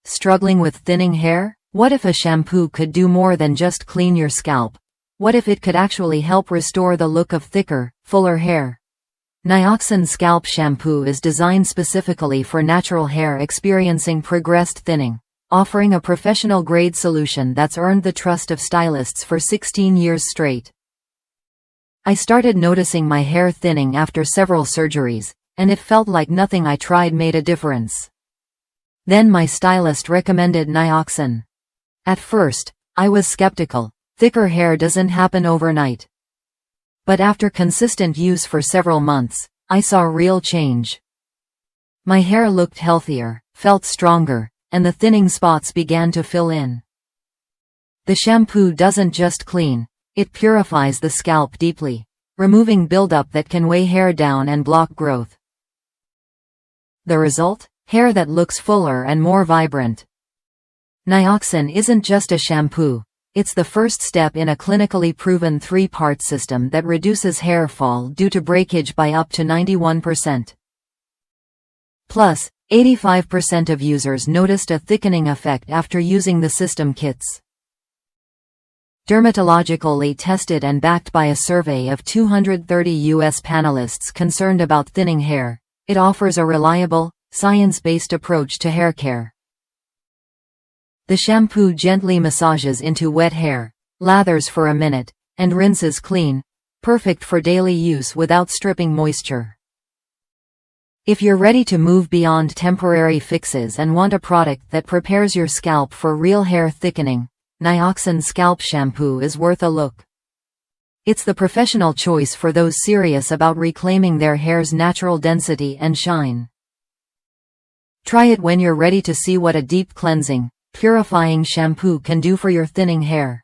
Struggling with thinning hair? What if a shampoo could do more than just clean your scalp? What if it could actually help restore the look of thicker, fuller hair? Nioxin Scalp Shampoo is designed specifically for natural hair experiencing progressed thinning, offering a professional-grade solution that's earned the trust of stylists for 16 years straight. I started noticing my hair thinning after several surgeries, and it felt like nothing I tried made a difference. Then my stylist recommended Nioxin. At first, I was skeptical. Thicker hair doesn't happen overnight. But after consistent use for several months, I saw real change. My hair looked healthier, felt stronger, and the thinning spots began to fill in. The shampoo doesn't just clean, it purifies the scalp deeply, removing buildup that can weigh hair down and block growth. The result? Hair that looks fuller and more vibrant. Nioxin isn't just a shampoo, it's the first step in a clinically proven 3-part system that reduces hair fall due to breakage by up to 91%. Plus, 85% of users noticed a thickening effect after using the system kits. Dermatologically tested and backed by a survey of 230 U.S. panelists concerned about thinning hair, it offers a reliable, science-based approach to hair care. The shampoo gently massages into wet hair, lathers for a minute, and rinses clean, perfect for daily use without stripping moisture. If you're ready to move beyond temporary fixes and want a product that prepares your scalp for real hair thickening, Nioxin Scalp Shampoo is worth a look. It's the professional choice for those serious about reclaiming their hair's natural density and shine. Try it when you're ready to see what a deep cleansing, purifying shampoo can do for your thinning hair.